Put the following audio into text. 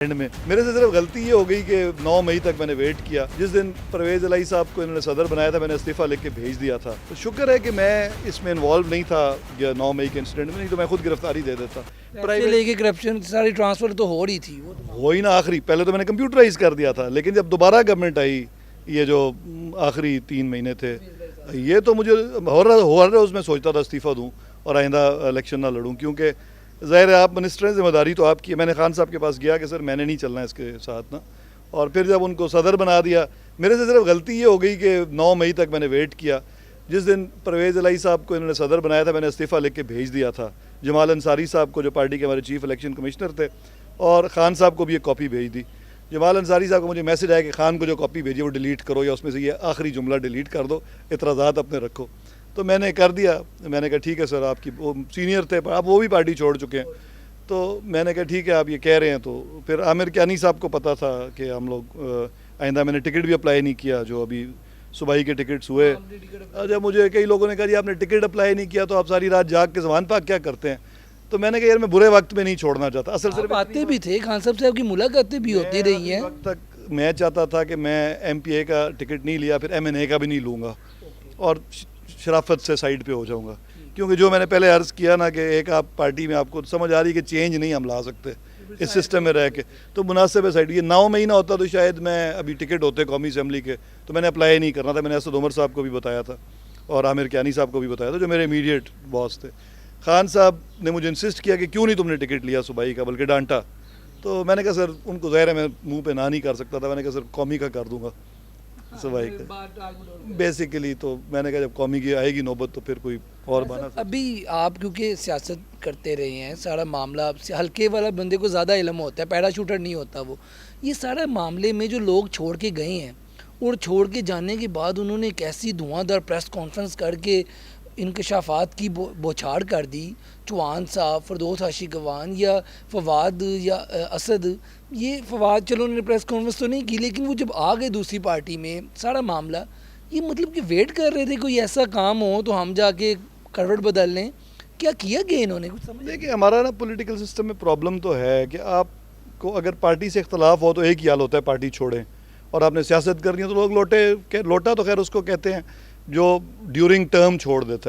And में मेरे से सिर्फ गलती ये हो गई कि 9 मई तक मैंने वेट किया। जिस दिन परवेज इलाही साहब को इन्होंने सदर बनाया था, मैंने इस्तीफा लिख के भेज दिया था। तो शुक्र है कि मैं इसमें इन्वॉल्व नहीं था 9 मई के इंसिडेंट में, नहीं तो मैं खुद गिरफ्तारी दे देता। प्राइवेट लेके करप्शन सारी ट्रांसफर तो हो रही थी, वो तो हो ही ना आखिरी, पहले तो मैंने कंप्यूटराइज कर दिया था, लेकिन जब दोबारा गवर्नमेंट आई, ये जो आखिरी 3 महीने थे, ये तो मुझे हो रहा उसमें सोचता था इस्तीफा दूँ और आइंदा इलेक्शन ना लड़ूँ, क्योंकि ज़ाहिर है आप मिनिस्टर हैं, जिम्मेदारी तो आपकी है। मैंने खान साहब के पास गया कि सर मैंने नहीं चलना इसके साथ ना, और फिर जब उनको सदर बना दिया, मेरे से सिर्फ गलती ये हो गई कि 9 मई तक मैंने वेट किया। जिस दिन परवेज इलाही साहब को इन्होंने सदर बनाया था, मैंने इस्तीफा लिख के भेज दिया था जमाल अंसारी साहब को, जो पार्टी के हमारे चीफ इलेक्शन कमिश्नर थे, और खान साहब को भी एक कॉपी भेज दी। जमाल अंसारी साहब को मुझे मैसेज आया कि खान को जो कॉपी भेजी वो डिलीट करो, या उसमें से ये आखिरी जुमला डिलीट कर दो, इतराज़ात अपने रखो। तो मैंने कर दिया। मैंने कहा ठीक है सर, आपकी वो सीनियर थे, आप वो भी पार्टी छोड़ चुके हैं, तो मैंने कहा ठीक है आप ये कह रहे हैं। तो फिर आमिर कियानी साहब को पता था कि हम लोग आइंदा, मैंने टिकट भी अप्लाई नहीं किया, जो अभी सुबह के टिकट्स हुए। जब मुझे कई लोगों ने कहा जी आपने टिकट अप्लाई नहीं किया तो आप सारी रात जाग के ज़बान पाक क्या करते हैं, तो मैंने कहा यार मैं बुरे वक्त में नहीं छोड़ना चाहता। असल आप आते भी थे, खान साहब की मुलाकातें भी होती रही हैं। वक्त तक मैं चाहता था कि मैं MPA का टिकट नहीं लिया, फिर MNA का भी नहीं लूँगा, और शराफत से साइड पे हो जाऊँगा, क्योंकि जो मैंने पहले अर्ज़ किया ना कि एक आप पार्टी में आपको समझ आ रही है कि चेंज नहीं हम ला सकते इस सिस्टम में रह के, तो मुनासिब है साइड। ये 9 महीना होता तो शायद मैं अभी टिकट होते कौमी असम्बली के, तो मैंने अप्लाई नहीं करना था। मैंने असद उमर साहब को भी बताया था और आमिर कियानी साहब को भी बताया था, जो मेरे इमीडिएट बॉस थे। खान साहब ने मुझे इंसिस्ट किया कि क्यों नहीं तुमने टिकट लिया सुबाई का, बल्कि डांटा। तो मैंने कहा सर उनको ज़ाहिर है मैं मुँह पे ना नहीं कर सकता था, मैंने कहा सर कौमी का कर दूँगा सुबाई का बेसिकली। तो मैंने कहा जब कौमी की आएगी नौबत तो फिर कोई और बना। अभी आप क्योंकि सियासत करते रहे हैं, सारा मामला हल्के वाला बंदे को ज़्यादा इल्म होता है, पैराशूटर नहीं होता वो। ये सारा मामले में जो लोग छोड़ के गए हैं और छोड़ के जाने के बाद उन्होंने एक ऐसी धुआंधार प्रेस कॉन्फ्रेंस करके इंकशाफात की बौछार कर दी। चौहान साहब, फरदौस आशिकवान या फवाद या असद, ये फवाद चलो उन्होंने प्रेस कॉन्फ्रेंस तो नहीं की, लेकिन वो जब आ गए दूसरी पार्टी में, सारा मामला ये मतलब कि वेट कर रहे थे कोई ऐसा काम हो तो हम जाके करवट बदल लें। क्या किया गया इन्होंने, कुछ समझ? देखिए हमारा ना पॉलिटिकल सिस्टम में प्रॉब्लम तो है कि आपको अगर पार्टी से इख्तलाफ हो तो एक ही हाल होता है, पार्टी छोड़ें, और आपने सियासत करनी है तो लोग लोटा तो खैर उसको कहते हैं जो ड्यूरिंग टर्म छोड़ देता है।